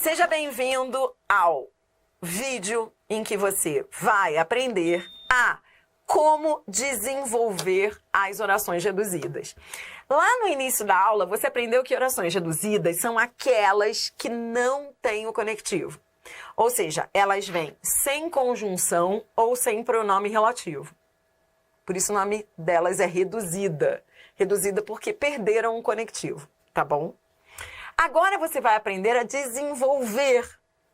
Seja bem-vindo ao vídeo em que você vai aprender a como desenvolver as orações reduzidas. Lá no início da aula, você aprendeu que orações reduzidas são aquelas que não têm o conectivo. Ou seja, elas vêm sem conjunção ou sem pronome relativo. Por isso o nome delas é reduzida. Reduzida porque perderam o conectivo, tá bom? Agora você vai aprender a desenvolver.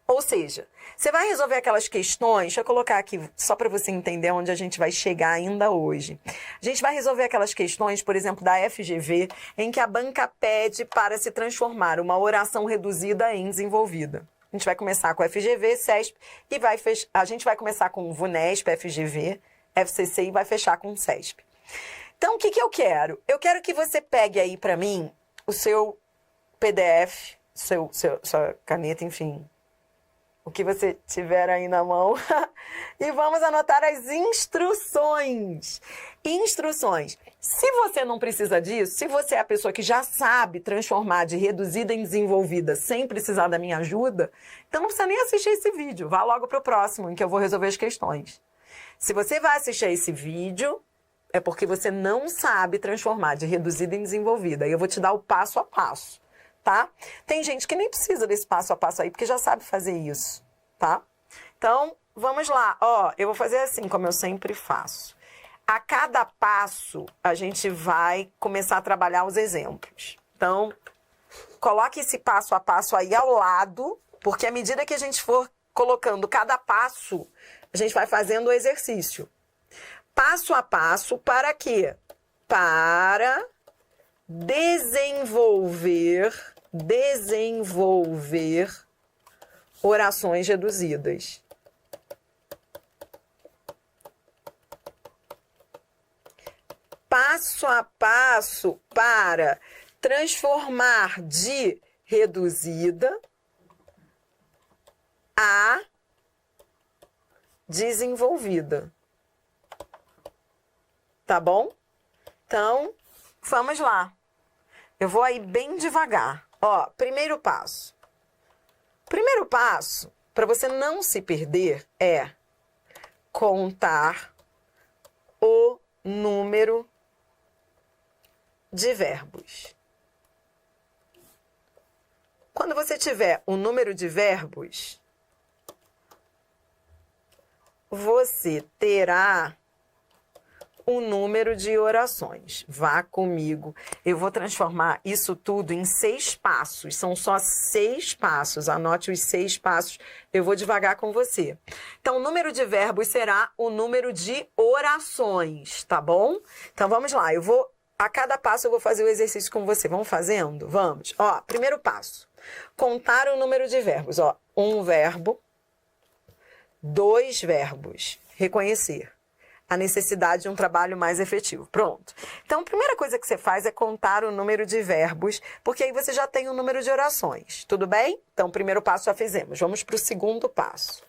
Ou seja, você vai resolver aquelas questões, deixa eu colocar aqui só para você entender onde a gente vai chegar ainda hoje. A gente vai resolver aquelas questões, por exemplo, da FGV, em que a banca pede para se transformar uma oração reduzida em desenvolvida. A gente vai começar com FGV, CESP, e a gente vai começar com VUNESP, FGV, FCC e vai fechar com CESP. Então, o que eu quero? Eu quero que você pegue aí para mim o seu PDF, sua caneta, enfim, o que você tiver aí na mão, e vamos anotar as instruções. Instruções. Se você não precisa disso, se você é a pessoa que já sabe transformar de reduzida em desenvolvida sem precisar da minha ajuda, então não precisa nem assistir esse vídeo. Vá logo para o próximo, em que eu vou resolver as questões. Se você vai assistir esse vídeo, é porque você não sabe transformar de reduzida em desenvolvida. E eu vou te dar o passo a passo. Tá? Tem gente que nem precisa desse passo a passo aí, porque já sabe fazer isso, tá? Então, vamos lá. Ó, eu vou fazer assim, como eu sempre faço. A cada passo, a gente vai começar a trabalhar os exemplos. Então, coloque esse passo a passo aí ao lado, porque à medida que a gente for colocando cada passo, a gente vai fazendo o exercício. Passo a passo, para quê? Para desenvolver orações reduzidas. Passo a passo para transformar de reduzida a desenvolvida. Tá bom? Então, vamos lá. Eu vou aí bem devagar. Ó, primeiro passo. Primeiro passo, para você não se perder, é contar o número de verbos. Quando você tiver o número de verbos, você terá o número de orações. Vá comigo. Eu vou transformar isso tudo em 6 passos. São só 6 passos. Anote os 6 passos. Eu vou devagar com você. Então, o número de verbos será o número de orações, tá bom? Então, vamos lá. A cada passo eu vou fazer o exercício com você. Vamos fazendo? Vamos. Ó, primeiro passo. Contar o número de verbos. Ó, 1 verbo, 2 verbos. Reconhecer a necessidade de um trabalho mais efetivo. Pronto. Então, a primeira coisa que você faz é contar o número de verbos, porque aí você já tem o número de orações. Tudo bem? Então, o primeiro passo já fizemos. Vamos para o segundo passo.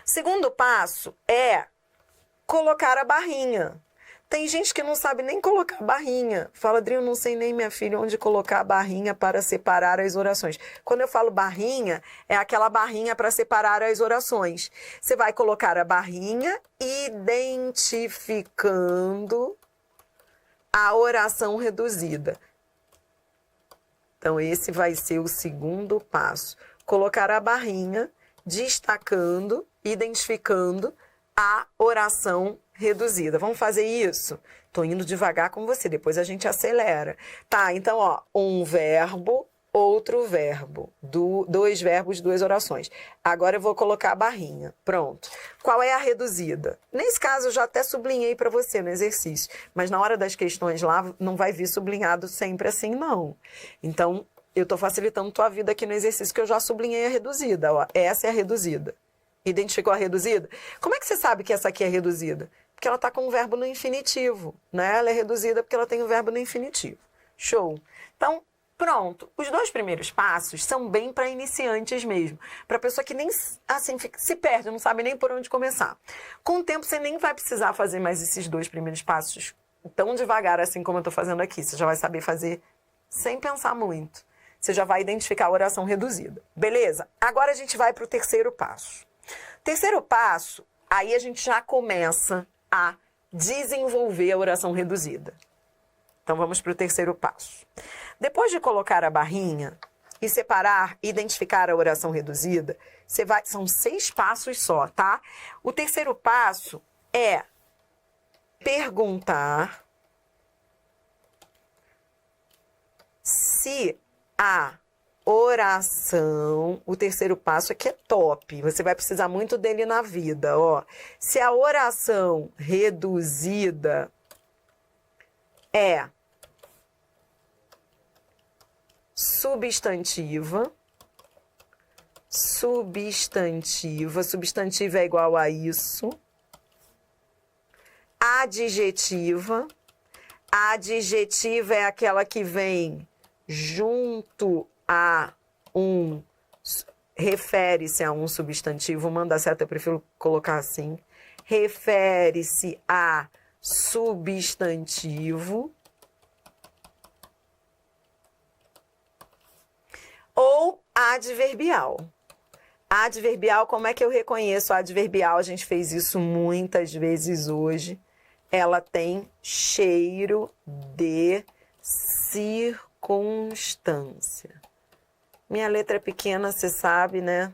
Segundo passo é colocar a barrinha. Tem gente que não sabe nem colocar barrinha. Fala, Adri, eu não sei nem, minha filha, onde colocar a barrinha para separar as orações. Quando eu falo barrinha, é aquela barrinha para separar as orações. Você vai colocar a barrinha identificando a oração reduzida. Então, esse vai ser o segundo passo. Colocar a barrinha, destacando, identificando a oração reduzida. Vamos fazer isso? Tô indo devagar com você, depois a gente acelera. Tá, então, ó, 1 verbo, outro verbo. 2 verbos, 2 orações. Agora eu vou colocar a barrinha. Pronto. Qual é a reduzida? Nesse caso, eu já até sublinhei para você no exercício, mas na hora das questões lá, não vai vir sublinhado sempre assim, não. Então, eu tô facilitando tua vida aqui no exercício, que eu já sublinhei a reduzida. Ó, essa é a reduzida. Identificou a reduzida? Como é que você sabe que essa aqui é reduzida? Porque ela está com um verbo no infinitivo, né? Ela é reduzida porque ela tem um verbo no infinitivo. Show! Então, pronto. Os 2 primeiros passos são bem para iniciantes mesmo. Para pessoa que nem assim se perde, não sabe nem por onde começar. Com o tempo, você nem vai precisar fazer mais esses 2 primeiros passos tão devagar assim como eu estou fazendo aqui. Você já vai saber fazer sem pensar muito. você já vai identificar a oração reduzida. Beleza? Agora a gente vai para o terceiro passo. Terceiro passo, aí a gente já começa a desenvolver a oração reduzida. Então vamos para o terceiro passo. Depois de colocar a barrinha e separar, identificar a oração reduzida, são 6 passos só, tá? O terceiro passo é perguntar se a oração, o terceiro passo aqui é top, você vai precisar muito dele na vida, ó. Se a oração reduzida é substantiva é igual a isso. Adjetiva é aquela que vem junto a refere-se a um substantivo, manda certo, eu prefiro colocar assim, refere-se a substantivo. Ou adverbial. Adverbial, como é que eu reconheço a adverbial? A gente fez isso muitas vezes hoje. Ela tem cheiro de circunstância. Minha letra é pequena, você sabe, né?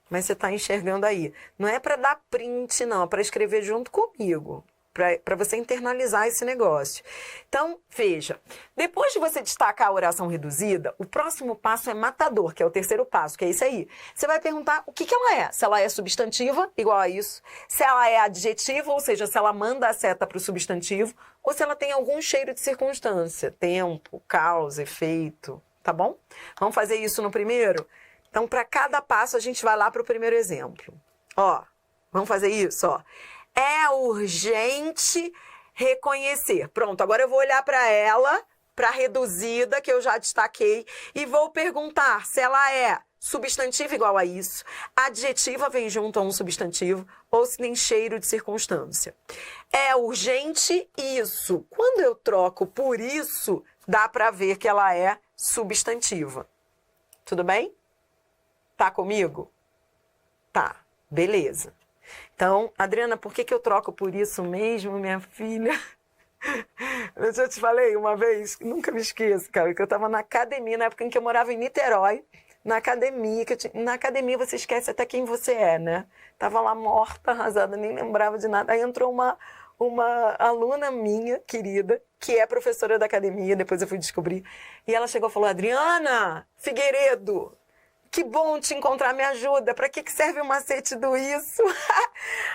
Mas você está enxergando aí. Não é para dar print, não. É para escrever junto comigo. Para você internalizar esse negócio. Então, veja. Depois de você destacar a oração reduzida, o próximo passo é matador, que é o terceiro passo, que é isso aí. Você vai perguntar o que ela é. Se ela é substantiva, igual a isso. Se ela é adjetiva, ou seja, se ela manda a seta para o substantivo, ou se ela tem algum cheiro de circunstância. Tempo, causa, efeito. Tá bom? Vamos fazer isso no primeiro? Então, para cada passo, a gente vai lá para o primeiro exemplo. Ó, vamos fazer isso, ó. É urgente reconhecer. Pronto, agora eu vou olhar para ela, para a reduzida, que eu já destaquei, e vou perguntar se ela é substantiva igual a isso, adjetiva vem junto a um substantivo, ou se tem cheiro de circunstância. É urgente isso. Quando eu troco por isso, dá para ver que ela é substantiva. Tudo bem? Tá comigo? Tá, beleza. Então, Adriana, por que eu troco por isso mesmo, minha filha? Eu já te falei uma vez, nunca me esqueço, cara, que eu estava na academia, na época em que eu morava em Niterói, na academia, na academia você esquece até quem você é, né? Tava lá morta, arrasada, nem lembrava de nada. Aí entrou uma aluna minha, querida, que é professora da academia, depois eu fui descobrir, e ela chegou e falou: Adriana Figueiredo, que bom te encontrar, me ajuda. Para que serve o macete do isso?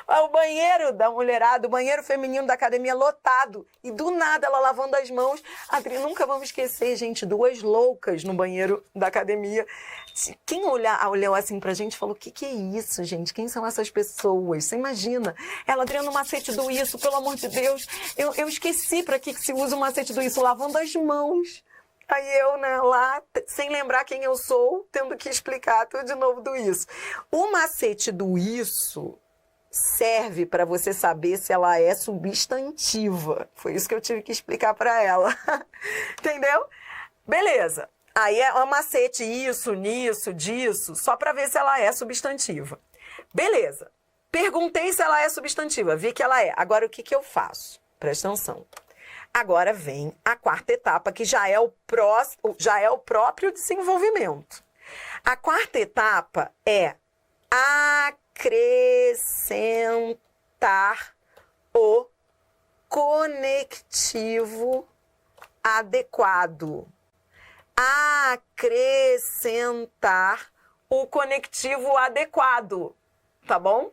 O banheiro da mulherada, o banheiro feminino da academia lotado. E do nada ela lavando as mãos. Adri, nunca vamos esquecer, gente, 2 loucas no banheiro da academia. Quem olhou assim pra gente falou: que é isso, gente? Quem são essas pessoas? Você imagina? Ela, Adriana, o macete do isso, pelo amor de Deus. Eu esqueci para que se usa o macete do isso, lavando as mãos. Aí eu, né, lá, sem lembrar quem eu sou, tendo que explicar tudo de novo do isso. O macete do isso serve para você saber se ela é substantiva. Foi isso que eu tive que explicar para ela. Entendeu? Beleza. Aí é um macete isso, nisso, disso, só para ver se ela é substantiva. Beleza. Perguntei se ela é substantiva, vi que ela é. Agora, o que eu faço? Presta atenção. Agora vem a quarta etapa, que já é o próprio desenvolvimento. A quarta etapa é acrescentar o conectivo adequado. Acrescentar o conectivo adequado, tá bom?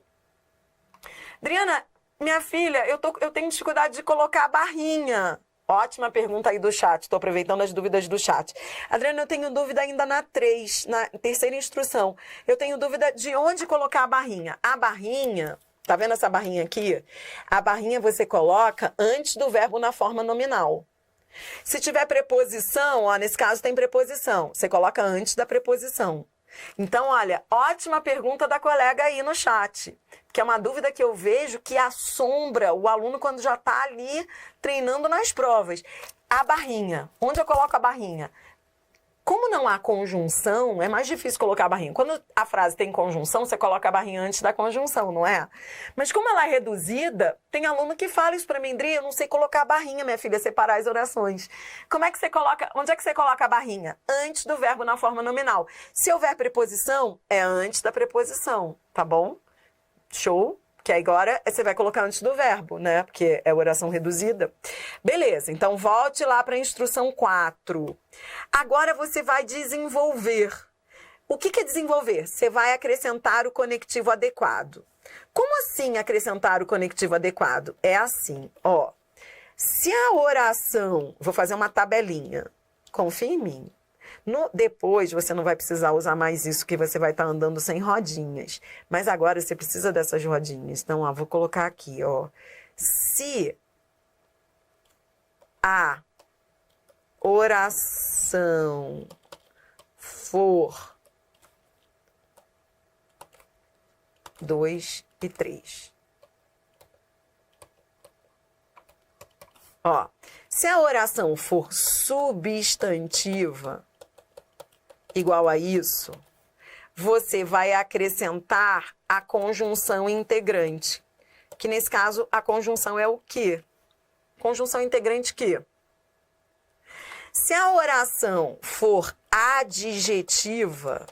Adriana, minha filha, eu tenho dificuldade de colocar a barrinha. Ótima pergunta aí do chat, estou aproveitando as dúvidas do chat. Adriana, eu tenho dúvida ainda na 3, na terceira instrução. Eu tenho dúvida de onde colocar a barrinha. A barrinha, tá vendo essa barrinha aqui? A barrinha você coloca antes do verbo na forma nominal. Se tiver preposição, ó, nesse caso tem preposição, você coloca antes da preposição. Então, olha, ótima pergunta da colega aí no chat, que é uma dúvida que eu vejo que assombra o aluno quando já está ali treinando nas provas. A barrinha, onde eu coloco a barrinha? Como não há conjunção, é mais difícil colocar a barrinha. Quando a frase tem conjunção, você coloca a barrinha antes da conjunção, não é? Mas como ela é reduzida, tem aluno que fala isso pra mim, Dri, eu não sei colocar a barrinha, minha filha, separar as orações. Como é que você coloca, onde é que você coloca a barrinha? Antes do verbo na forma nominal. Se houver preposição, é antes da preposição, tá bom? Show? Que agora você vai colocar antes do verbo, né? Porque é oração reduzida. Beleza, então volte lá para a instrução 4. Agora você vai desenvolver. O que é desenvolver? Você vai acrescentar o conectivo adequado. Como assim acrescentar o conectivo adequado? É assim, ó. Se a oração... Vou fazer uma tabelinha. Confia em mim. Depois você não vai precisar usar mais isso, que você vai estar andando sem rodinhas. Mas agora você precisa dessas rodinhas. Então, ó, vou colocar aqui, ó. Se a oração for 2 e 3. Ó, se a oração for substantiva, igual a isso, você vai acrescentar a conjunção integrante. Que nesse caso, a conjunção é o quê? Conjunção integrante que? Se a oração for adjetiva,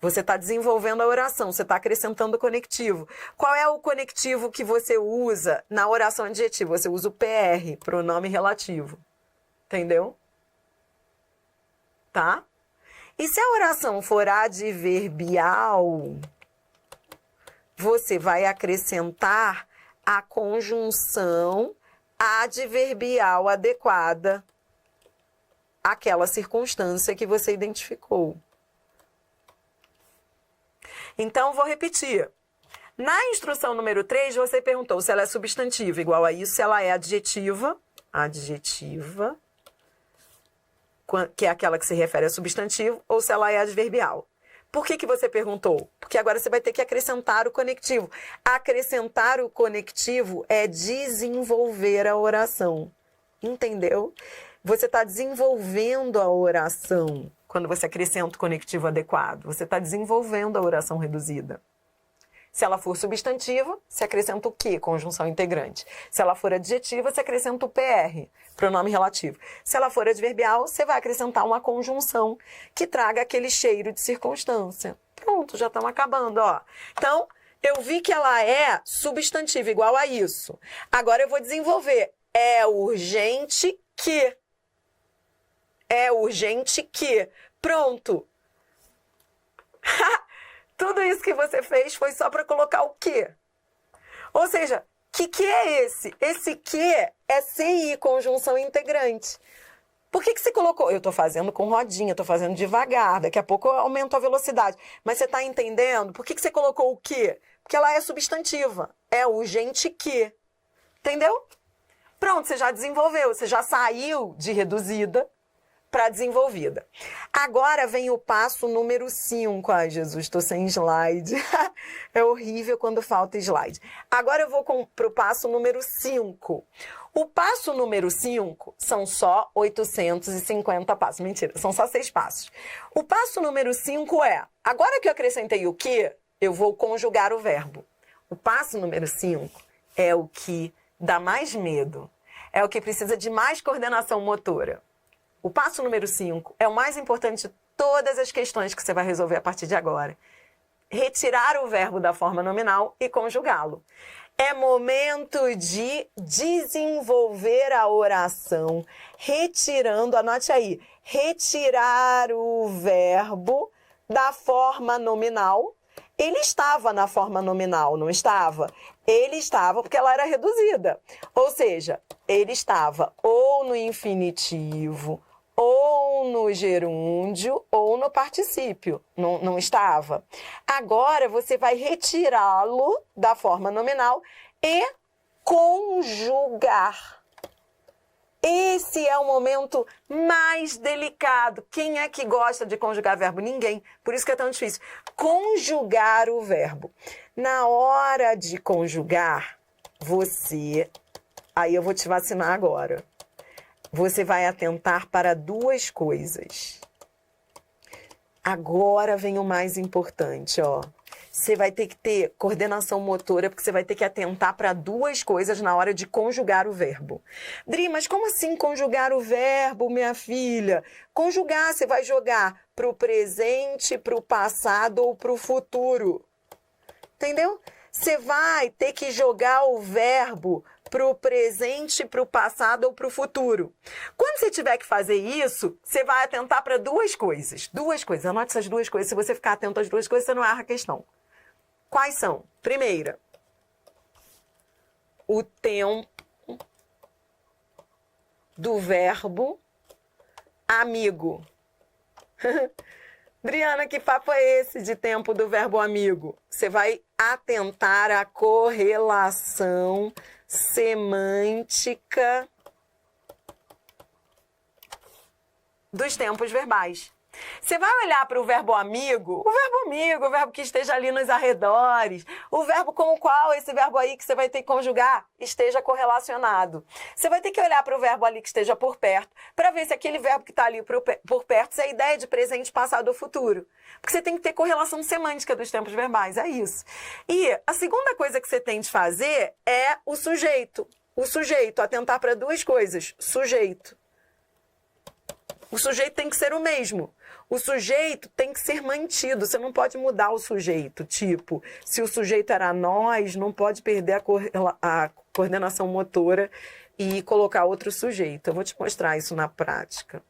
você está desenvolvendo a oração, você está acrescentando o conectivo. Qual é o conectivo que você usa na oração adjetiva? Você usa o PR, pronome relativo. Entendeu? Tá? E se a oração for adverbial, você vai acrescentar a conjunção adverbial adequada àquela circunstância que você identificou. Então, vou repetir. Na instrução número 3, você perguntou se ela é substantiva, igual a isso, se ela é adjetiva, que é aquela que se refere a substantivo, ou se ela é adverbial. Por que você perguntou? Porque agora você vai ter que acrescentar o conectivo. Acrescentar o conectivo é desenvolver a oração. Entendeu? Você está desenvolvendo a oração quando você acrescenta o conectivo adequado. Você está desenvolvendo a oração reduzida. Se ela for substantiva, você acrescenta o quê? Conjunção integrante. Se ela for adjetiva, você acrescenta o PR, pronome relativo. Se ela for adverbial, você vai acrescentar uma conjunção que traga aquele cheiro de circunstância. Pronto, já estamos acabando, ó. Então, eu vi que ela é substantiva, igual a isso. Agora eu vou desenvolver. É urgente que. É urgente que. Pronto. Tudo isso que você fez foi só para colocar o quê? Ou seja, que é esse? Esse que é CI, conjunção integrante. Por que você colocou? Eu estou fazendo com rodinha, estou fazendo devagar, daqui a pouco eu aumento a velocidade. Mas você está entendendo? Por que você colocou o quê? Porque ela é substantiva. É urgente que. Entendeu? Pronto, você já desenvolveu, você já saiu de reduzida para desenvolvida. Agora vem o passo número 5. Ai, Jesus, estou sem slide. É horrível quando falta slide. Agora eu vou para o passo número 5. O passo número 5 são só 850 passos. Mentira, são só 6 passos. O passo número 5 é, agora que eu acrescentei o que, eu vou conjugar o verbo. O passo número 5 é o que dá mais medo. É o que precisa de mais coordenação motora. O passo número 5 é o mais importante de todas as questões que você vai resolver a partir de agora. Retirar o verbo da forma nominal e conjugá-lo. É momento de desenvolver a oração, retirando, anote aí, retirar o verbo da forma nominal. Ele estava na forma nominal, não estava? Ele estava porque ela era reduzida. Ou seja, ele estava ou no infinitivo, ou no gerúndio, ou no particípio. Não estava. Agora, você vai retirá-lo da forma nominal e conjugar. Esse é o momento mais delicado. Quem é que gosta de conjugar verbo? Ninguém. Por isso que é tão difícil. Conjugar o verbo. Na hora de conjugar, aí eu vou te vacinar agora. Você vai atentar para duas coisas. Agora vem o mais importante, ó. Você vai ter que ter coordenação motora, porque você vai ter que atentar para duas coisas na hora de conjugar o verbo. Dri, mas como assim conjugar o verbo, minha filha? Conjugar, você vai jogar para o presente, para o passado ou para o futuro. Entendeu? Você vai ter que jogar o verbo para o presente, para o passado ou para o futuro. Quando você tiver que fazer isso, você vai atentar para duas coisas. Duas coisas. Anote essas duas coisas. Se você ficar atento às duas coisas, você não erra a questão. Quais são? Primeira, o tempo do verbo amigo. Adriana, que papo é esse de tempo do verbo amigo? Você vai atentar à correlação semântica dos tempos verbais. Você vai olhar para o verbo amigo, o verbo que esteja ali nos arredores, o verbo com o qual esse verbo aí que você vai ter que conjugar esteja correlacionado. Você vai ter que olhar para o verbo ali que esteja por perto, para ver se aquele verbo que está ali por perto, se é a ideia de presente, passado ou futuro. Porque você tem que ter correlação semântica dos tempos verbais, é isso. E a segunda coisa que você tem de fazer é o sujeito. O sujeito, atentar para duas coisas. Sujeito. O sujeito tem que ser o mesmo. O sujeito tem que ser mantido. Você não pode mudar o sujeito. Tipo, se o sujeito era nós, não pode perder a coordenação motora e colocar outro sujeito. Eu vou te mostrar isso na prática.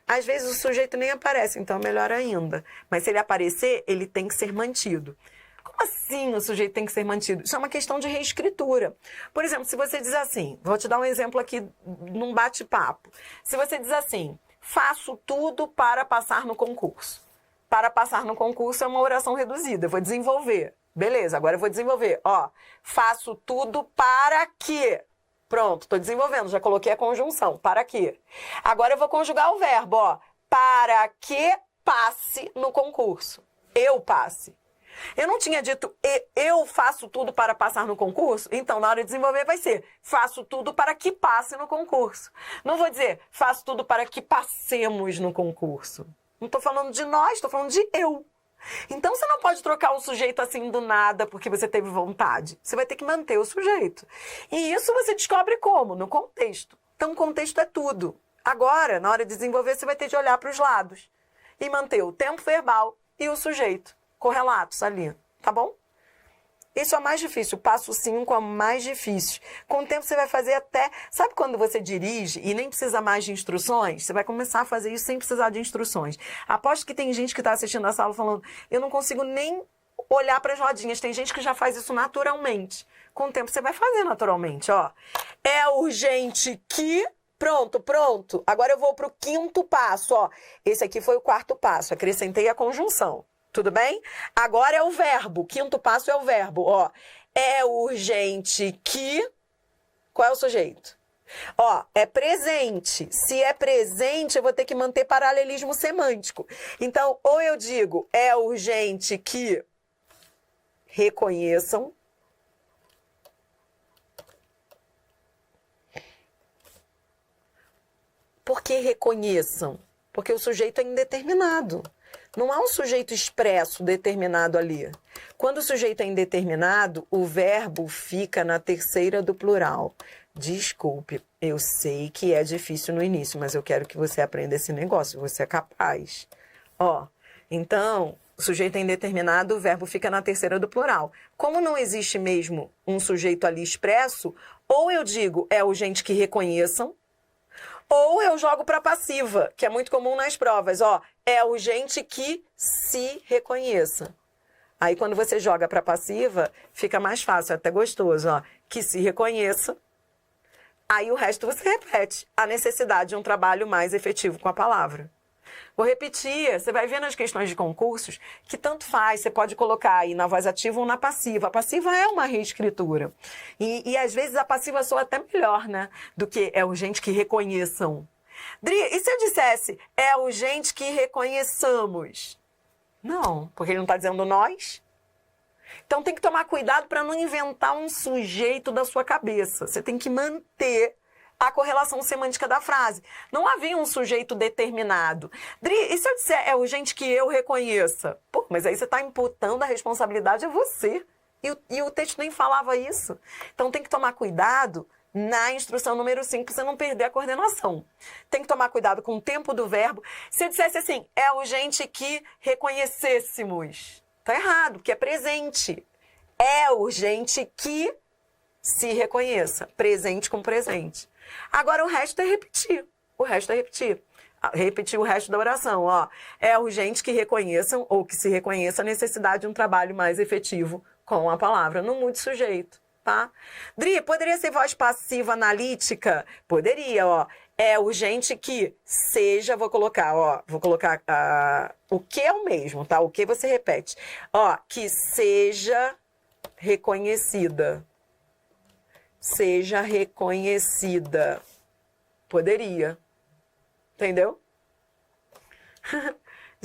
Às vezes o sujeito nem aparece, então é melhor ainda. Mas se ele aparecer, ele tem que ser mantido. Como assim o sujeito tem que ser mantido? Isso é uma questão de reescritura. Por exemplo, se você diz assim, vou te dar um exemplo aqui num bate-papo. Se você diz assim, faço tudo para passar no concurso. Para passar no concurso é uma oração reduzida. Eu vou desenvolver. Beleza, agora eu vou desenvolver. Ó, faço tudo para que. Pronto, estou desenvolvendo. Já coloquei a conjunção. Para que. Agora eu vou conjugar o verbo. Ó, para que passe no concurso. Eu passe. Eu não tinha dito eu faço tudo para passar no concurso? Então, na hora de desenvolver vai ser faço tudo para que passe no concurso. Não vou dizer faço tudo para que passemos no concurso. Não estou falando de nós, estou falando de eu. Então, você não pode trocar um sujeito assim do nada porque você teve vontade. Você vai ter que manter o sujeito. E isso você descobre como? No contexto. Então, o contexto é tudo. Agora, na hora de desenvolver, você vai ter de olhar para os lados e manter o tempo verbal e o sujeito correlatos ali, tá bom? Isso é o mais difícil, o passo 5 é o mais difícil. Com o tempo você vai fazer até... Sabe quando você dirige e nem precisa mais de instruções? Você vai começar a fazer isso sem precisar de instruções. Aposto que tem gente que está assistindo a sala falando eu não consigo nem olhar para as rodinhas. Tem gente que já faz isso naturalmente. Com o tempo você vai fazer naturalmente, ó. É urgente que... Pronto. Agora eu vou para o 5º passo, ó. Esse aqui foi o 4º passo, acrescentei a conjunção. Tudo bem? Agora é o verbo. 5º passo é o verbo. Ó, é urgente que... Qual é o sujeito? Ó, é presente. Se é presente, eu vou ter que manter paralelismo semântico. Então, ou eu digo, é urgente que reconheçam. Por que reconheçam? Porque o sujeito é indeterminado. Não há um sujeito expresso determinado ali. Quando o sujeito é indeterminado, o verbo fica na terceira do plural. Desculpe, eu sei que é difícil no início, mas eu quero que você aprenda esse negócio, você é capaz. Ó, então, o sujeito é indeterminado, o verbo fica na terceira do plural. Como não existe mesmo um sujeito ali expresso, ou eu digo, é urgente que reconheçam, ou eu jogo para passiva, que é muito comum nas provas. Ó, é urgente que se reconheça. Aí, quando você joga para passiva, fica mais fácil, é até gostoso. Ó, que se reconheça. Aí, o resto você repete. A necessidade de um trabalho mais efetivo com a palavra. Vou repetir. Você vai ver nas questões de concursos que tanto faz. Você pode colocar aí na voz ativa ou na passiva. A passiva é uma reescritura. E às vezes, a passiva soa até melhor, né? Do que é urgente que reconheçam. Dri, e se eu dissesse é urgente que reconheçamos? Não, porque ele não está dizendo nós. Então, tem que tomar cuidado para não inventar um sujeito da sua cabeça. Você tem que manter a correlação semântica da frase. Não havia um sujeito determinado. Dri, e se eu disser é urgente que eu reconheça? Pô, mas aí você está imputando a responsabilidade a você. E o texto nem falava isso. Então tem que tomar cuidado na instrução número 5 para você não perder a coordenação. Tem que tomar cuidado com o tempo do verbo. Se eu dissesse assim, é urgente que reconhecêssemos. Tá errado, porque é presente. É urgente que se reconheça. Presente com presente. Agora o resto é repetir. O resto é repetir. Repetir o resto da oração. Ó. É urgente que reconheçam ou que se reconheça a necessidade de um trabalho mais efetivo com a palavra. Não mude sujeito. Tá? Dri, poderia ser voz passiva analítica? Poderia, ó. É urgente que seja, vou colocar o que é o mesmo, tá? O que você repete. Ó, que seja reconhecida. Seja reconhecida. Poderia. Entendeu?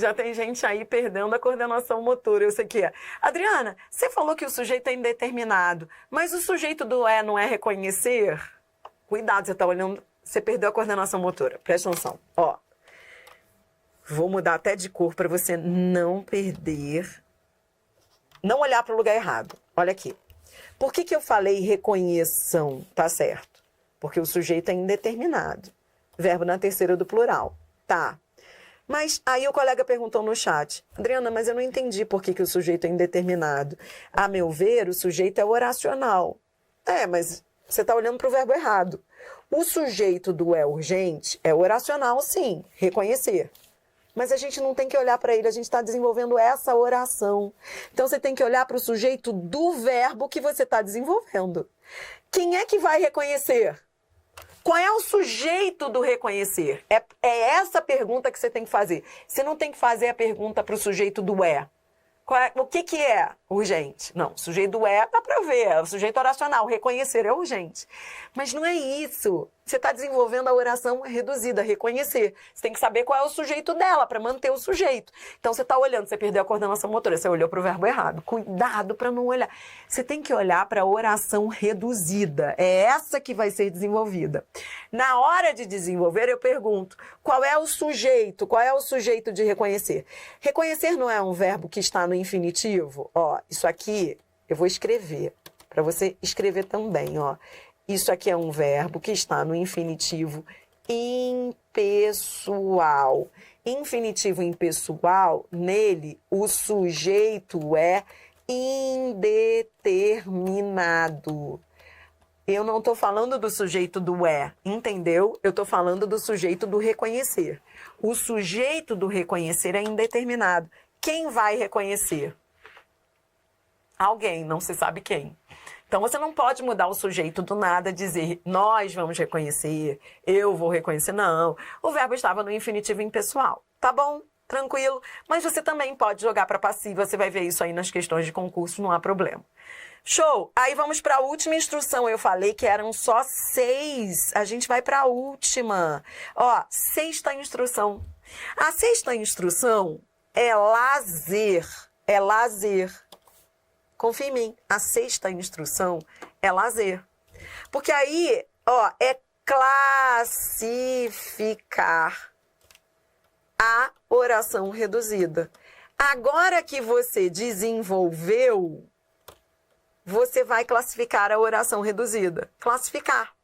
Já tem gente aí perdendo a coordenação motora, eu sei que é. Adriana, você falou que o sujeito é indeterminado, mas o sujeito do é não é reconhecer? Cuidado, você está olhando, você perdeu a coordenação motora. Presta atenção. Ó, vou mudar até de cor para você não perder, não olhar para o lugar errado. Olha aqui. Por que eu falei reconheçam? Tá certo. Porque o sujeito é indeterminado. Verbo na terceira do plural. Tá. Mas aí o colega perguntou no chat, Adriana, mas eu não entendi por que o sujeito é indeterminado. A meu ver, o sujeito é oracional. É, mas você está olhando para o verbo errado. O sujeito do é urgente é oracional, sim, reconhecer. Mas a gente não tem que olhar para ele, a gente está desenvolvendo essa oração. Então você tem que olhar para o sujeito do verbo que você está desenvolvendo. Quem é que vai reconhecer? Qual é o sujeito do reconhecer? É essa pergunta que você tem que fazer. Você não tem que fazer a pergunta para o sujeito do é. O que é urgente? Não, o sujeito do é dá para ver, é o sujeito oracional, reconhecer é urgente. Mas não é isso. Você está desenvolvendo a oração reduzida, reconhecer. Você tem que saber qual é o sujeito dela para manter o sujeito. Então você está olhando, você perdeu a coordenação motora, você olhou para o verbo errado. Cuidado para não olhar. Você tem que olhar para a oração reduzida. É essa que vai ser desenvolvida. Na hora de desenvolver, eu pergunto, qual é o sujeito? Qual é o sujeito de reconhecer? Reconhecer não é um verbo que está no infinitivo? Ó, isso aqui eu vou escrever, para você escrever também, ó. Isso aqui é um verbo que está no infinitivo impessoal. Infinitivo impessoal, nele, o sujeito é indeterminado. Eu não estou falando do sujeito do é, entendeu? Eu estou falando do sujeito do reconhecer. O sujeito do reconhecer é indeterminado. Quem vai reconhecer? Alguém, não se sabe quem. Então, você não pode mudar o sujeito do nada, dizer, nós vamos reconhecer, eu vou reconhecer. Não, o verbo estava no infinitivo impessoal. Tá bom? Tranquilo. Mas você também pode jogar para passiva, você vai ver isso aí nas questões de concurso, não há problema. Show! Aí vamos para a última instrução. Eu falei que eram só 6. A gente vai para a última. Ó, 6ª instrução. A 6ª instrução é lazer. É lazer. Confia em mim, a 6ª instrução é lazer. Porque aí, ó, é classificar a oração reduzida. Agora que você desenvolveu, você vai classificar a oração reduzida. Classificar.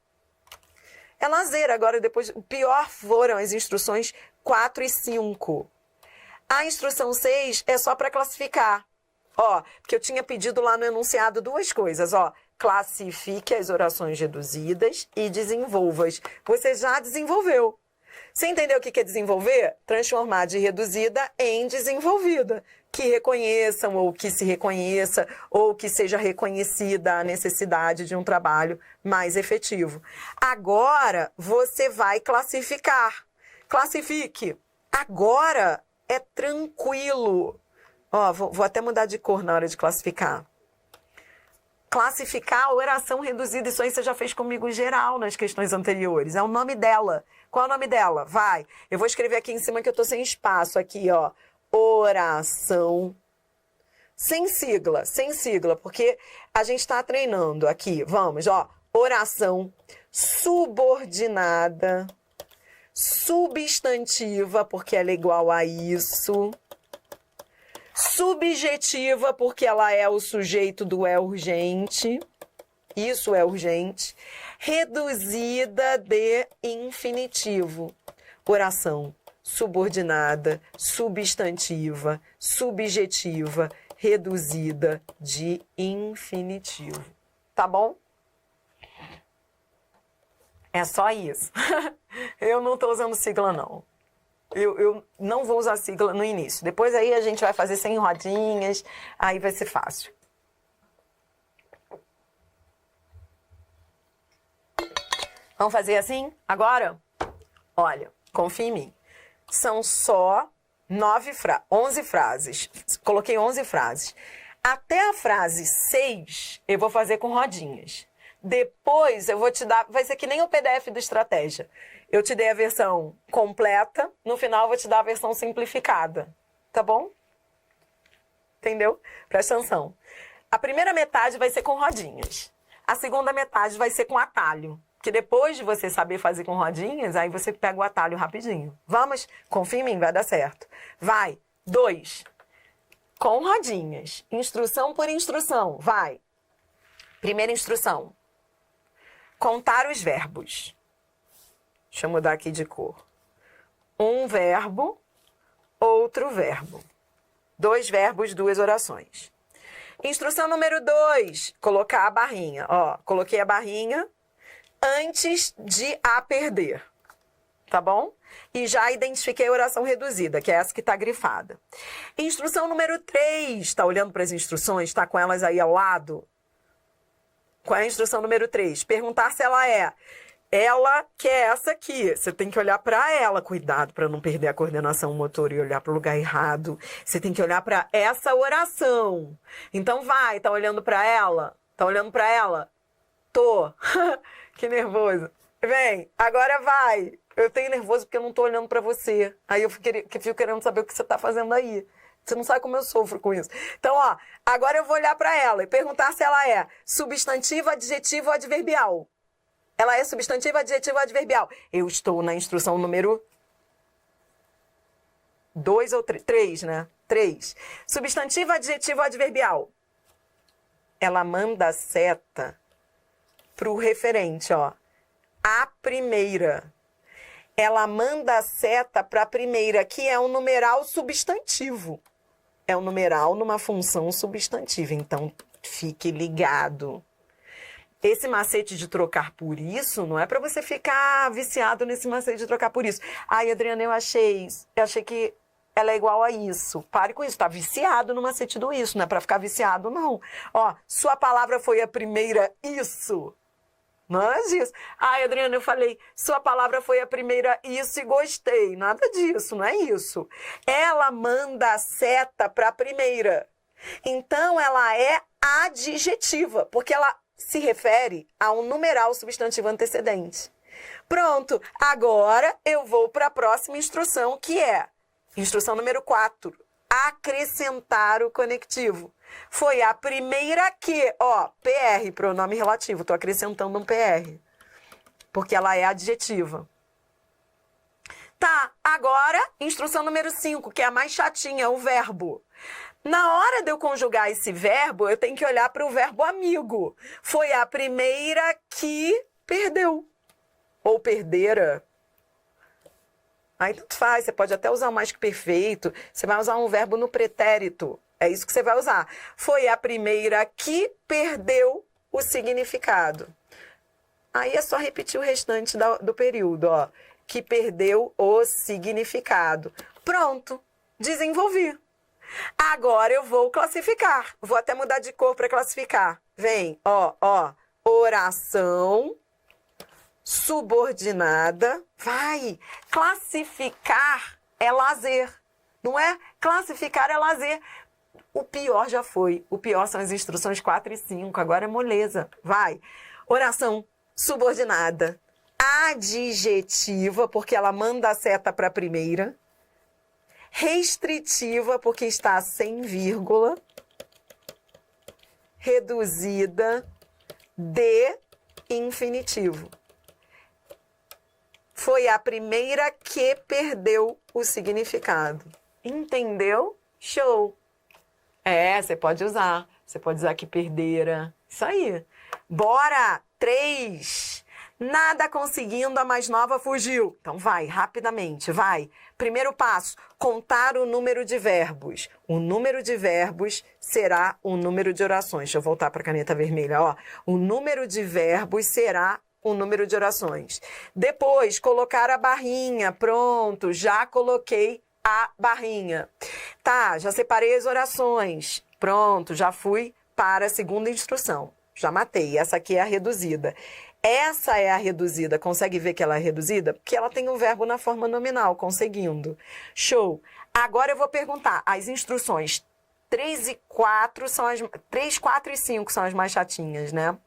É lazer. Agora, depois, o pior foram as instruções 4 e 5. A instrução 6 é só para classificar. Ó, porque eu tinha pedido lá no enunciado 2 coisas, ó. Classifique as orações reduzidas e desenvolva-as. Você já desenvolveu. Você entendeu o que é desenvolver? Transformar de reduzida em desenvolvida. Que reconheçam ou que se reconheça ou que seja reconhecida a necessidade de um trabalho mais efetivo. Agora, você vai classificar. Classifique. Agora é tranquilo. Ó, vou até mudar de cor na hora de classificar. Classificar a oração reduzida, isso aí você já fez comigo geral nas questões anteriores. É o nome dela. Qual é o nome dela? Vai. Eu vou escrever aqui em cima que eu tô sem espaço. Aqui, ó. Oração. Sem sigla, porque a gente tá treinando aqui. Vamos, ó. Oração subordinada, substantiva, porque ela é igual a isso, subjetiva, porque ela é o sujeito do é urgente, isso é urgente, reduzida de infinitivo, oração subordinada, substantiva, subjetiva, reduzida de infinitivo. Tá bom? É só isso. Eu não estou usando sigla, não. Eu não vou usar sigla no início. Depois aí a gente vai fazer sem rodinhas, aí vai ser fácil. Vamos fazer assim agora? Olha, confia em mim. São só 11 frases. Coloquei 11 frases. Até a frase 6, eu vou fazer com rodinhas. Depois eu vou te dar, vai ser que nem o PDF do Estratégia. Eu te dei a versão completa, no final eu vou te dar a versão simplificada. Tá bom? Entendeu? Presta atenção. A primeira metade vai ser com rodinhas. A segunda metade vai ser com atalho. Porque depois de você saber fazer com rodinhas, aí você pega o atalho rapidinho. Vamos? Confia em mim, vai dar certo. Vai. 2. Com rodinhas. Instrução por instrução. Vai. Primeira instrução. Contar os verbos. Deixa eu mudar aqui de cor. Um verbo, outro verbo. 2 verbos, 2 orações. Instrução número 2. Colocar a barrinha. Ó, coloquei a barrinha antes de a perder, tá bom? E já identifiquei a oração reduzida, que é essa que está grifada. Instrução número 3, está olhando para as instruções, está com elas aí ao lado? Qual é a instrução número 3? Perguntar se ela é. Ela que é essa aqui. Você tem que olhar para ela. Cuidado para não perder a coordenação motora e olhar para o lugar errado. Você tem que olhar para essa oração. Então vai, tá olhando para ela? Tá olhando para ela? Tô. Que nervoso. Vem, agora vai. Eu tenho nervoso porque eu não tô olhando pra você. Aí eu fico querendo saber o que você tá fazendo aí. Você não sabe como eu sofro com isso. Então, ó, agora eu vou olhar pra ela e perguntar se ela é substantiva, adjetiva ou adverbial. Ela é substantiva, adjetiva ou adverbial. Eu estou na instrução número 2 ou 3. 3, né? 3. Substantiva, adjetiva ou adverbial. Ela manda a seta pro referente, ó. A primeira. Ela manda a seta para a primeira, que é um numeral substantivo. É um numeral numa função substantiva. Então, fique ligado. Esse macete de trocar por isso não é para você ficar viciado nesse macete de trocar por isso. Ai, Adriana, eu achei que ela é igual a isso. Pare com isso. Tá viciado no macete do isso. Não é para ficar viciado, não. Ó, sua palavra foi a primeira isso. Não é disso. Ai, Adriana, eu falei, sua palavra foi a primeira isso e gostei. Nada disso, não é isso. Ela manda a seta para a primeira. Então, ela é adjetiva, porque ela se refere a um numeral substantivo antecedente. Pronto, agora eu vou para a próxima instrução, que é instrução número 4. Acrescentar o conectivo. Foi a primeira que, ó, PR, pronome relativo, estou acrescentando um PR, porque ela é adjetiva. Tá, agora, instrução número 5, que é a mais chatinha, o verbo. Na hora de eu conjugar esse verbo, eu tenho que olhar para o verbo amigo. Foi a primeira que perdeu, ou perdera. Aí tanto faz, você pode até usar o mais que perfeito, você vai usar um verbo no pretérito. É isso que você vai usar. Foi a primeira que perdeu o significado. Aí é só repetir o restante do período, ó. Que perdeu o significado. Pronto, desenvolvi. Agora eu vou classificar. Vou até mudar de cor para classificar. Vem, ó. Oração subordinada. Vai. Classificar é lazer. Não é? Classificar é lazer. O pior já foi. O pior são as instruções 4 e 5. Agora é moleza. Vai. Oração subordinada. Adjetiva, porque ela manda a seta para a primeira. Restritiva, porque está sem vírgula. Reduzida de infinitivo. foi a primeira que perdeu o significado. Entendeu? Show! Você pode usar. Você pode usar que perdera. Isso aí. Bora! 3. Nada conseguindo, a mais nova fugiu. Então vai, rapidamente, vai. Primeiro passo, contar o número de verbos. O número de verbos será o número de orações. Deixa eu voltar para a caneta vermelha, ó. O número de verbos será o número de orações. Depois, colocar a barrinha. Pronto, já coloquei a barrinha. Tá, já separei as orações. Pronto, já fui para a segunda instrução. Já matei. Essa aqui é a reduzida. Essa é a reduzida. Consegue ver que ela é reduzida? Porque ela tem um verbo na forma nominal, conseguindo. Show. Agora eu vou perguntar. As instruções 3 e 4 são as... 3, 4 e 5 são as mais chatinhas, né?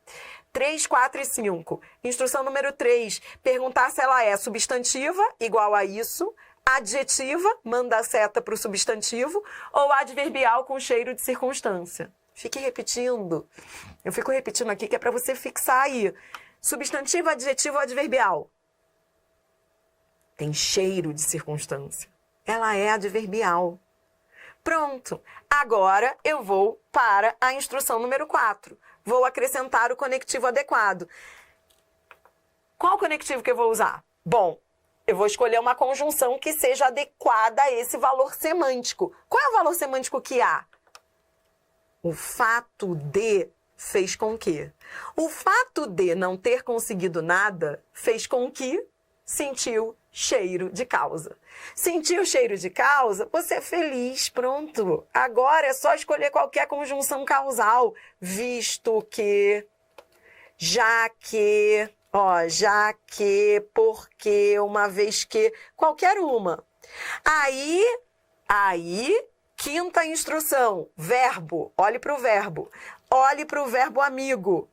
3, 4 e 5. Instrução número 3. Perguntar se ela é substantiva, igual a isso, adjetiva, manda a seta para o substantivo, ou adverbial com cheiro de circunstância. Fique repetindo. Eu fico repetindo aqui que é para você fixar aí. Substantivo, adjetivo ou adverbial? Tem cheiro de circunstância. Ela é adverbial. Pronto. Agora eu vou para a instrução número 4. Vou acrescentar o conectivo adequado. Qual conectivo que eu vou usar? Bom, eu vou escolher uma conjunção que seja adequada a esse valor semântico. Qual é o valor semântico que há? O fato de fez com que. O fato de não ter conseguido nada fez com que sentiu cheiro de causa. Sentiu cheiro de causa, você é feliz, pronto. Agora é só escolher qualquer conjunção causal. Visto que, já que, já que, porque, uma vez que, qualquer uma. Aí, quinta instrução, verbo. Olhe para o verbo. Olhe para o verbo amigo.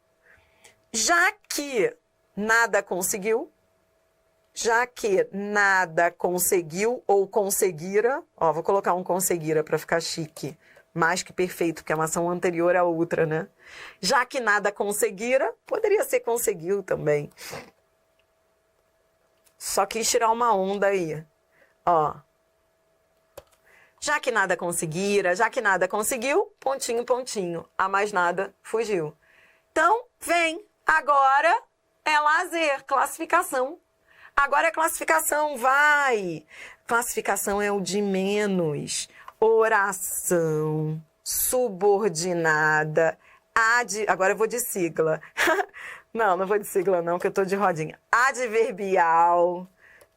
Já que nada conseguiu, ou conseguira, vou colocar um conseguira para ficar chique, mais que perfeito, porque é uma ação anterior à outra, né? Já que nada conseguira, poderia ser conseguiu também. Só quis tirar uma onda aí, Já que nada conseguira, já que nada conseguiu, pontinho, pontinho. A mais nada fugiu. Então, vem. Agora é lazer, classificação. Agora é classificação, vai. Classificação é o de menos. Oração, subordinada, agora eu vou de sigla. Não vou de sigla não, que eu tô de rodinha. Adverbial.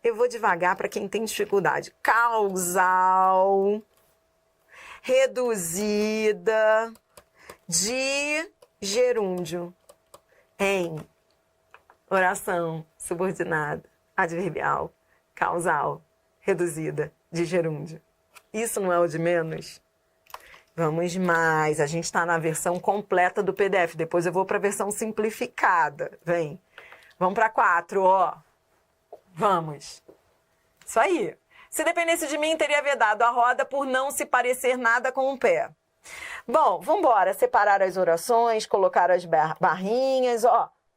Eu vou devagar para quem tem dificuldade. Causal, reduzida, de gerúndio, em, oração, subordinada, adverbial, causal, reduzida, de gerúndio. Isso não é o de menos? Vamos mais. A gente está na versão completa do PDF. Depois eu vou para a versão simplificada. Vem. Vamos para 4, Vamos. Isso aí. Se dependesse de mim, teria vedado a roda por não se parecer nada com o pé. Bom, vamos embora. Separar as orações, colocar as barrinhas.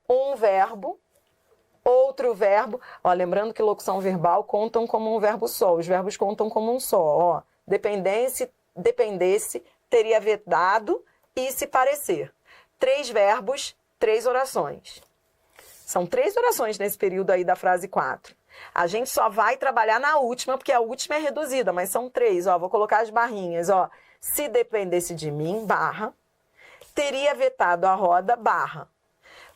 Um verbo, outro verbo. Lembrando que locução verbal contam como um verbo só. Os verbos contam como um só. Dependesse, teria vedado e se parecer. 3 verbos, 3 orações. São 3 orações nesse período aí da frase 4. A gente só vai trabalhar na última, porque a última é reduzida, mas são 3. Vou colocar as barrinhas. Se dependesse de mim, barra. Teria vetado a roda, barra.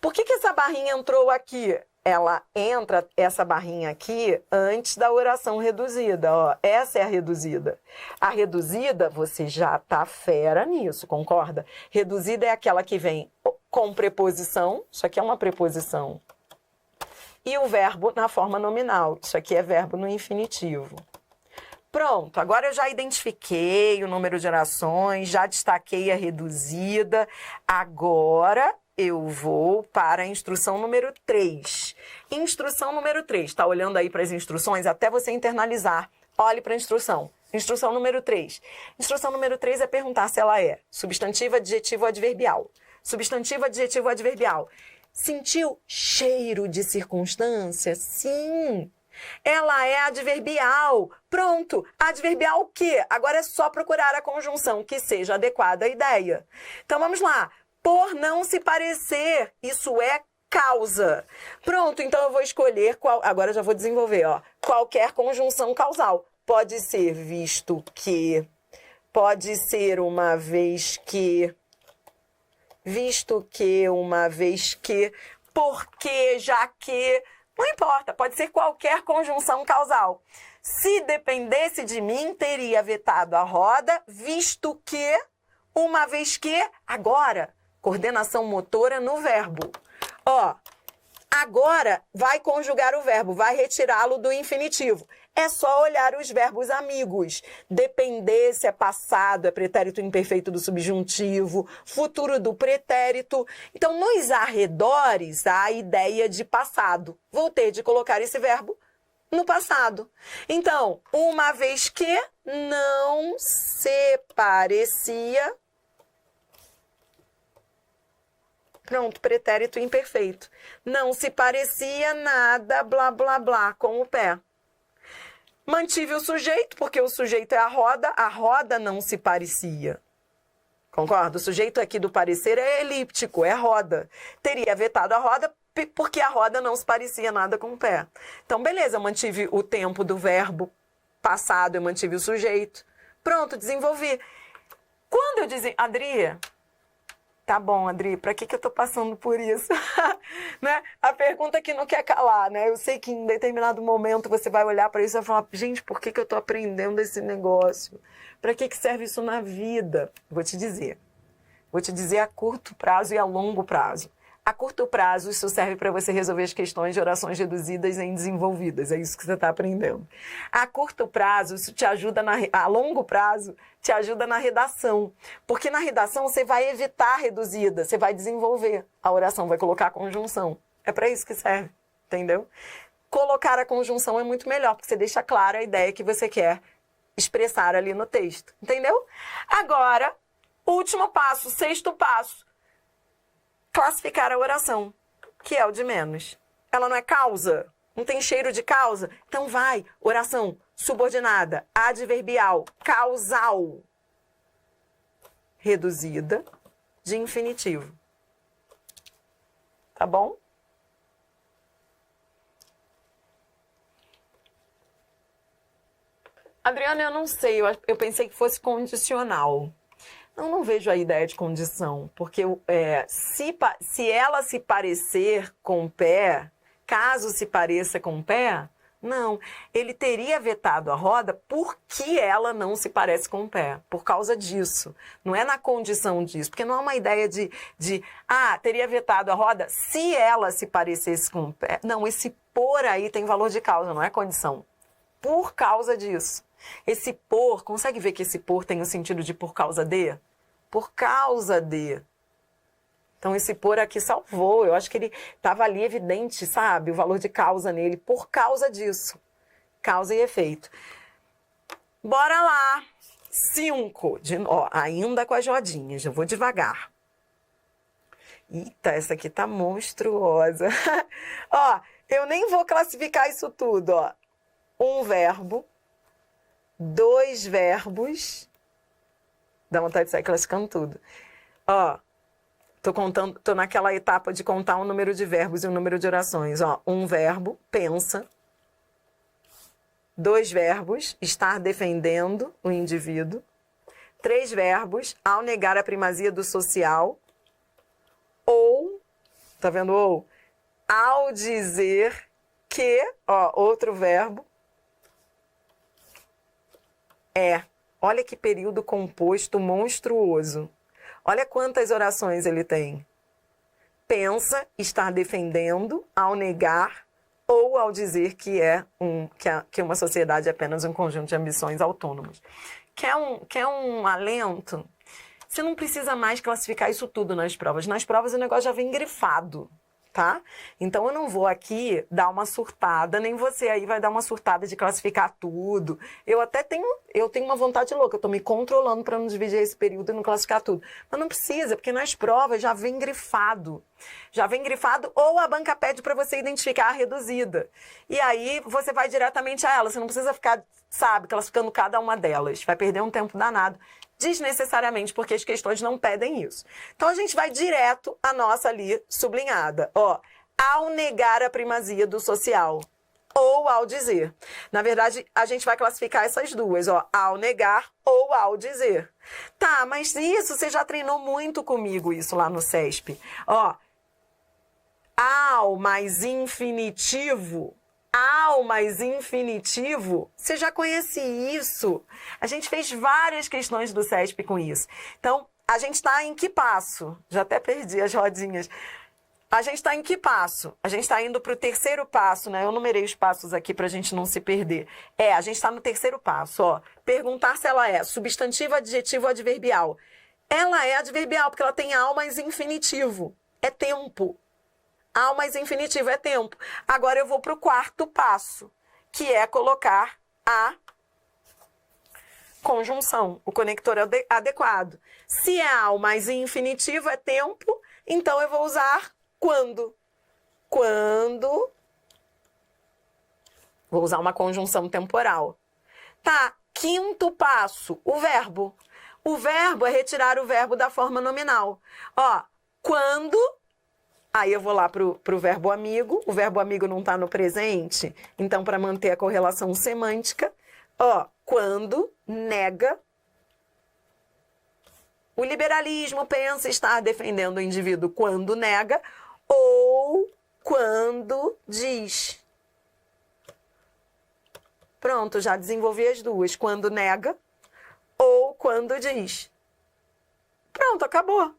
Por que essa barrinha entrou aqui? Ela entra, essa barrinha aqui, antes da oração reduzida. Essa é a reduzida. A reduzida, você já tá fera nisso, concorda? Reduzida é aquela que vem com preposição, isso aqui é uma preposição, e o verbo na forma nominal, isso aqui é verbo no infinitivo. Pronto, agora eu já identifiquei o número de orações, já destaquei a reduzida, agora eu vou para a instrução número 3. Instrução número 3, está olhando aí para as instruções até você internalizar, olhe para a instrução. Instrução número 3. Instrução número 3 é perguntar se ela é substantiva, adjetivo ou adverbial. Substantivo, adjetivo ou adverbial. Sentiu cheiro de circunstância? Sim. Ela é adverbial. Pronto. Adverbial o quê? Agora é só procurar a conjunção que seja adequada à ideia. Então vamos lá. Por não se parecer, isso é causa. Pronto, então eu vou escolher qual. Agora eu já vou desenvolver, ó. Qualquer conjunção causal. Pode ser visto que, pode ser uma vez que, visto que, uma vez que, porque, já que, não importa, pode ser qualquer conjunção causal. Se dependesse de mim, teria vetado a roda, visto que, uma vez que, agora, coordenação motora no verbo. Ó, agora vai conjugar o verbo, vai retirá-lo do infinitivo. É só olhar os verbos amigos. Depender se é passado, é pretérito imperfeito do subjuntivo, futuro do pretérito. Então, nos arredores, há a ideia de passado. Vou ter de colocar esse verbo no passado. Então, uma vez que não se parecia... Pronto, pretérito imperfeito. Não se parecia nada, blá, blá, blá, com o pé. Mantive o sujeito, porque o sujeito é a roda não se parecia. Concorda? O sujeito aqui do parecer é elíptico, é roda. Teria vetado a roda, porque a roda não se parecia nada com o pé. Então, beleza, eu mantive o tempo do verbo passado, eu mantive o sujeito. Pronto, desenvolvi. Quando eu dizia, Adri, tá bom, Adri, pra que eu tô passando por isso? Né? A pergunta que não quer calar, né? Eu sei que em determinado momento você vai olhar para isso e vai falar, gente, por que eu tô aprendendo esse negócio? Pra que serve isso na vida? Vou te dizer. Vou te dizer a curto prazo e a longo prazo. A curto prazo, isso serve para você resolver as questões de orações reduzidas em desenvolvidas. É isso que você está aprendendo. A curto prazo, isso te ajuda a longo prazo, te ajuda na redação. Porque na redação você vai evitar a reduzida, você vai desenvolver a oração, vai colocar a conjunção. É para isso que serve, entendeu? Colocar a conjunção é muito melhor, porque você deixa clara a ideia que você quer expressar ali no texto, entendeu? Agora, último passo, sexto passo. Classificar a oração, que é o de menos. Ela não é causa? Não tem cheiro de causa? Então vai, oração subordinada, adverbial, causal, reduzida, de infinitivo. Tá bom? Adriana, eu não sei, eu pensei que fosse condicional. Eu não vejo a ideia de condição, porque se ela se parecer com o pé, caso se pareça com o pé, não. Ele teria vetado a roda porque ela não se parece com o pé, por causa disso. Não é na condição disso, porque não é uma ideia teria vetado a roda se ela se parecesse com o pé. Não, esse por aí tem valor de causa, não é condição. Por causa disso. Esse por, consegue ver que esse por tem o sentido de por causa de? Por causa de. Então, esse por aqui salvou. Eu acho que ele estava ali evidente, sabe? O valor de causa nele, por causa disso. Causa e efeito. Bora lá. 5. Ainda com as rodinhas. Eu vou devagar. Eita, essa aqui tá monstruosa. Eu nem vou classificar isso tudo, Um verbo. 2 verbos. Dá vontade de sair classificando tudo. Tô naquela etapa de contar um número de verbos e um número de orações. Um verbo, pensa. 2 verbos, estar defendendo o indivíduo. 3 verbos, ao negar a primazia do social. Ou, tá vendo? Ou, ao dizer que, outro verbo, olha que período composto monstruoso. Olha quantas orações ele tem. Pensa, estar defendendo, ao negar ou ao dizer que que uma sociedade é apenas um conjunto de ambições autônomas. Quer um alento? Você não precisa mais classificar isso tudo nas provas. Nas provas o negócio já vem grifado. Tá? Então, eu não vou aqui dar uma surtada, nem você aí vai dar uma surtada de classificar tudo. Eu tenho uma vontade louca, eu tô me controlando para não dividir esse período e não classificar tudo. Mas não precisa, porque nas provas já vem grifado. Já vem grifado, ou a banca pede para você identificar a reduzida. E aí você vai diretamente a ela, você não precisa ficar, sabe, classificando cada uma delas. Vai perder um tempo danado, desnecessariamente, porque as questões não pedem isso. Então a gente vai direto à nossa ali sublinhada. Ó, ao negar a primazia do social. Ou ao dizer. Na verdade, a gente vai classificar essas duas, ó, ao negar ou ao dizer. Tá, mas isso, você já treinou muito comigo isso lá no CESP. Ó, ao mais infinitivo, você já conhece isso. A gente fez várias questões do CESP com isso. Então, a gente está em que passo? Já até perdi as rodinhas. A gente está em que passo? A gente está indo para o terceiro passo, né? Eu numerei os passos aqui para a gente não se perder. A gente está no terceiro passo, ó. Perguntar se ela é substantivo, adjetivo ou adverbial. Ela é adverbial, porque ela tem ao mais infinitivo. É tempo. Ao mais infinitivo é tempo. Agora eu vou para o quarto passo, que é colocar a conjunção, o conector adequado. Se é ao mais infinitivo é tempo, então eu vou usar quando. Quando. Vou usar uma conjunção temporal. Tá, quinto passo, o verbo. O verbo é retirar o verbo da forma nominal. Ó, quando. Aí eu vou lá pro verbo amigo. O verbo amigo não está no presente. Então, para manter a correlação semântica, ó, quando nega. O liberalismo pensa estar defendendo o indivíduo quando nega ou quando diz. Pronto, já desenvolvi as duas. Quando nega ou quando diz. Pronto, acabou.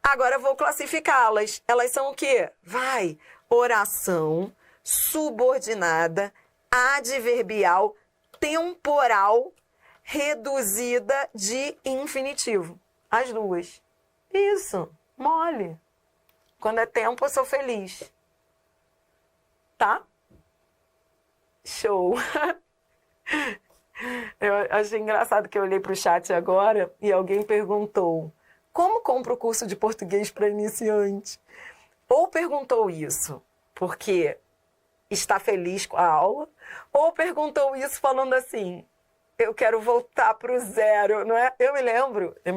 Agora eu vou classificá-las. Elas são o quê? Vai. Oração, subordinada, adverbial, temporal, reduzida de infinitivo. As duas. Isso. Mole. Quando é tempo, eu sou feliz. Tá? Show. Eu achei engraçado que eu olhei para o chat agora e alguém perguntou: como compro o curso de português para iniciante? Ou perguntou isso porque está feliz com a aula, ou perguntou isso falando assim: eu quero voltar para o zero, não é? Eu me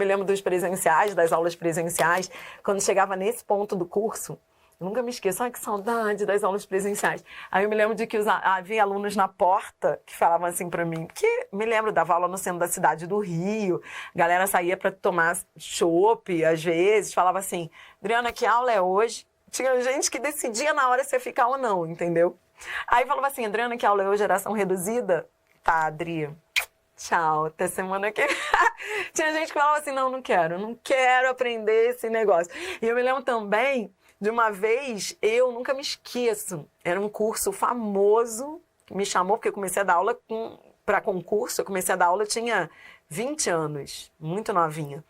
lembro dos presenciais, das aulas presenciais, quando chegava nesse ponto do curso. Eu nunca me esqueço, ai que saudade das aulas presenciais. Aí eu me lembro de que havia alunos na porta que falavam assim para mim, porque me lembro, dava aula no centro da cidade do Rio, a galera saía para tomar chopp, às vezes, falava assim: Adriana, que aula é hoje? Tinha gente que decidia na hora se ia ficar ou não, entendeu? Aí falava assim: Adriana, que aula é hoje? Geração reduzida? Tá, Adri, tchau, até semana que... Tinha gente que falava assim: não quero aprender esse negócio. E eu me lembro também de uma vez, eu nunca me esqueço, era um curso famoso, que me chamou, porque eu comecei a dar aula para concurso, eu comecei a dar aula, eu tinha 20 anos, muito novinha.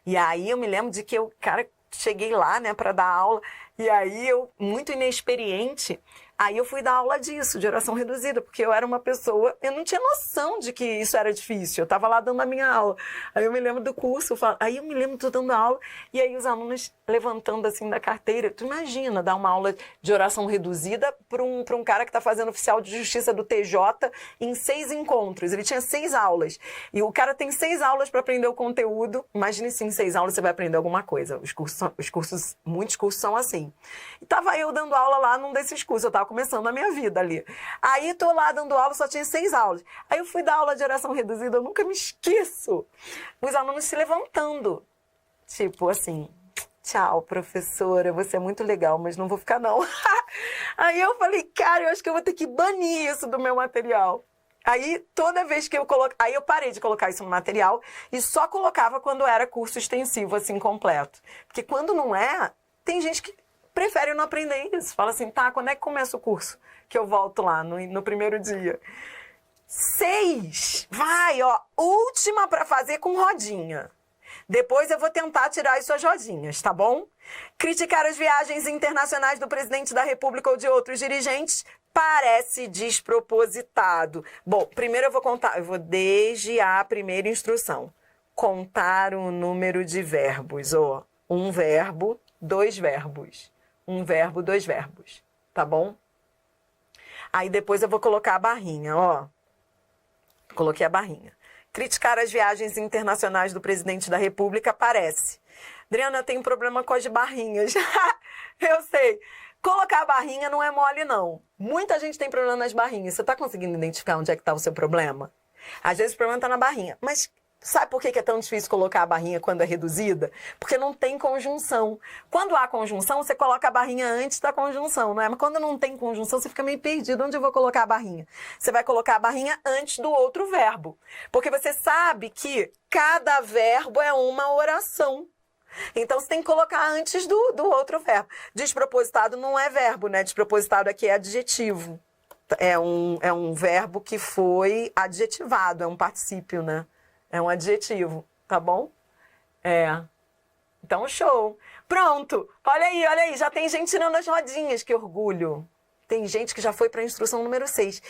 E aí eu me lembro de que eu, cara, cheguei lá, né, para dar aula, e aí eu, muito inexperiente, aí eu fui dar aula disso, de oração reduzida, porque eu era uma pessoa, eu não tinha noção de que isso era difícil, eu estava lá dando a minha aula. Aí eu me lembro do curso, aí eu me lembro de eu dando aula, e aí os alunos levantando assim da carteira. Tu imagina dar uma aula de oração reduzida para um cara que está fazendo oficial de justiça do TJ em 6 encontros. Ele tinha 6 aulas. E o cara tem 6 aulas para aprender o conteúdo. Imagine se em 6 aulas você vai aprender alguma coisa. Muitos cursos são assim. E tava eu dando aula lá num desses cursos, eu tava começando a minha vida ali. Aí tô lá dando aula, só tinha 6 aulas. Aí eu fui dar aula de oração reduzida, eu nunca me esqueço. Os alunos se levantando. Tipo assim: tchau, professora, você é muito legal, mas não vou ficar não. Aí eu falei: cara, eu acho que eu vou ter que banir isso do meu material. Aí toda vez que eu coloco... Aí eu parei de colocar isso no material e só colocava quando era curso extensivo, assim, completo. Porque quando não é, tem gente que prefere não aprender isso. Fala assim: tá, quando é que começa o curso? Que eu volto lá no primeiro dia. 6. Vai, ó. Última para fazer com rodinha. Depois eu vou tentar tirar as suas rodinhas, tá bom? Criticar as viagens internacionais do presidente da República ou de outros dirigentes parece despropositado. Bom, primeiro eu vou desde a primeira instrução. Contar o número de verbos, ó. 1 verbo, 2 verbos. um verbo, dois verbos, tá bom? Aí depois eu vou colocar a barrinha, ó. Coloquei a barrinha. Criticar as viagens internacionais do presidente da República parece. Adriana, tem um problema com as barrinhas. Eu sei. Colocar a barrinha não é mole, não. Muita gente tem problema nas barrinhas. Você está conseguindo identificar onde é que está o seu problema? Às vezes o problema está na barrinha. Mas sabe por que é tão difícil colocar a barrinha quando é reduzida? Porque não tem conjunção. Quando há conjunção, você coloca a barrinha antes da conjunção, não é? Mas quando não tem conjunção, você fica meio perdido. Onde eu vou colocar a barrinha? Você vai colocar a barrinha antes do outro verbo. Porque você sabe que cada verbo é uma oração. Então, você tem que colocar antes do outro verbo. Despropositado não é verbo, né? Despropositado aqui é adjetivo. É um verbo que foi adjetivado, é um particípio, né? É um adjetivo, tá bom? Então, show. Pronto. Olha aí, já tem gente tirando as rodinhas, que orgulho. Tem gente que já foi para a instrução número 6.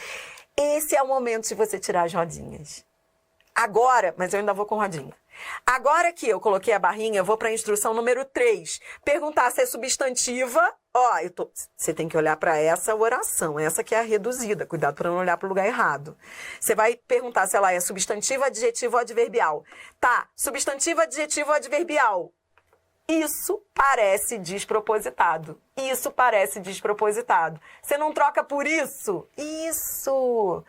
Esse é o momento de você tirar as rodinhas. Agora, mas eu ainda vou com rodinha. Agora que eu coloquei a barrinha, eu vou para a instrução número 3. Perguntar se é substantiva. Ó, você tem que olhar para essa oração, essa que é a reduzida. Cuidado para não olhar para o lugar errado. Você vai perguntar se ela é substantiva, adjetiva ou adverbial. Tá, substantiva, adjetiva ou adverbial. Isso parece despropositado. Isso parece despropositado. Você não troca por isso? Isso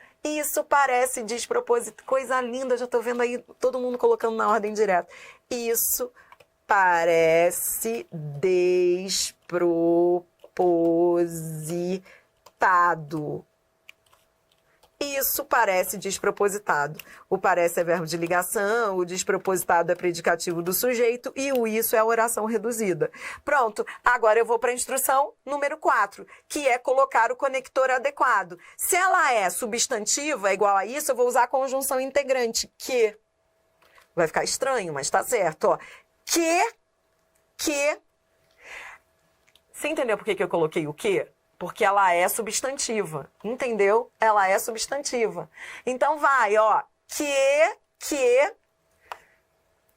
parece despropositado. Coisa linda, já tô vendo aí todo mundo colocando na ordem direta. Isso parece despropositado. Isso parece despropositado. O parece é verbo de ligação, o despropositado é predicativo do sujeito e o isso é a oração reduzida. Pronto, agora eu vou para a instrução número 4, que é colocar o conector adequado. Se ela é substantiva, igual a isso, eu vou usar a conjunção integrante, que. Vai ficar estranho, mas tá certo, ó. Que. Você entendeu por que eu coloquei o que? Porque ela é substantiva, entendeu? Ela é substantiva. Então vai, ó, que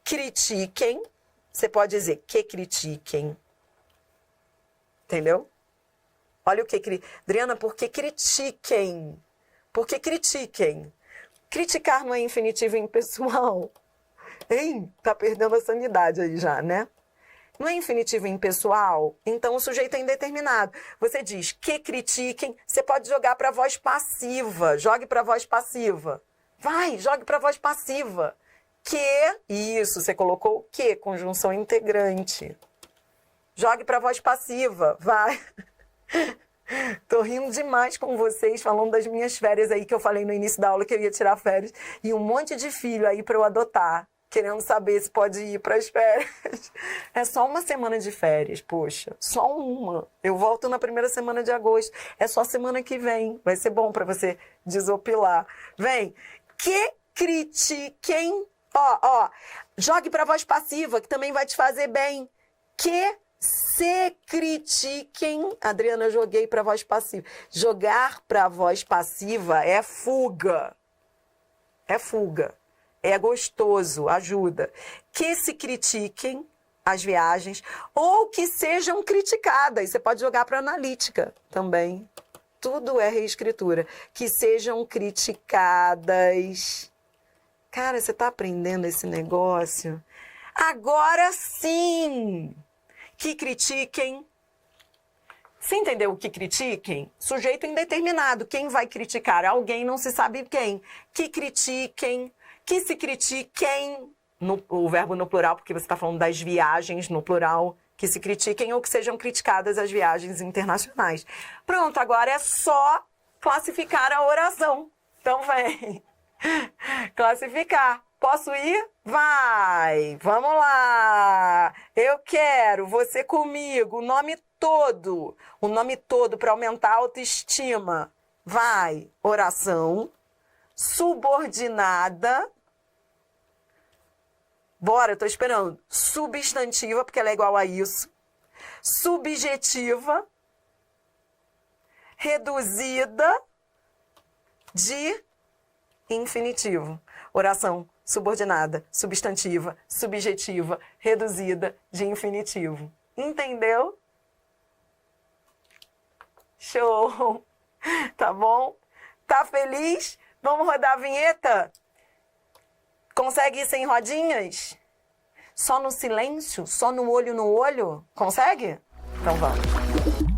critiquem, você pode dizer que critiquem, entendeu? Olha o que, Adriana, por que critiquem? Por que critiquem? Criticar não é infinitivo impessoal, hein? Tá perdendo a sanidade aí já, né? Não é infinitivo impessoal, então o sujeito é indeterminado. Você diz que critiquem, você pode jogar para a voz passiva. Jogue para a voz passiva. Vai, jogue para a voz passiva. Que, isso, você colocou o que? Conjunção integrante. Jogue para a voz passiva, vai. Tô rindo demais com vocês, falando das minhas férias aí, que eu falei no início da aula que eu ia tirar férias. E um monte de filho aí para eu adotar. Querendo saber se pode ir para as férias. É só uma semana de férias, poxa. Só uma. Eu volto na primeira semana de agosto. É só semana que vem. Vai ser bom para você desopilar. Vem. Que critiquem. Ó. Jogue para voz passiva, que também vai te fazer bem. Que se critiquem. Adriana, eu joguei para voz passiva. Jogar para voz passiva é fuga. É fuga. É gostoso, ajuda. Que se critiquem as viagens ou que sejam criticadas. Você pode jogar para analítica também. Tudo é reescritura. Que sejam criticadas. Cara, você está aprendendo esse negócio? Agora sim! Que critiquem. Você entendeu o que critiquem? Sujeito indeterminado. Quem vai criticar? Alguém, não se sabe quem. Que critiquem. Que se critiquem, o verbo no plural, porque você está falando das viagens no plural, que se critiquem ou que sejam criticadas as viagens internacionais. Pronto, agora é só classificar a oração. Então vem. Classificar. Posso ir? Vai! Vamos lá! Eu quero você comigo, o nome todo para aumentar a autoestima. Vai! Oração subordinada. Bora, eu tô esperando. Substantiva, porque ela é igual a isso. Subjetiva. Reduzida de infinitivo. Oração subordinada, substantiva, subjetiva, reduzida de infinitivo. Entendeu? Show! Tá bom? Tá feliz? Vamos rodar a vinheta? Consegue ir sem rodinhas? Só no silêncio? Só no olho no olho? Consegue? Então vamos.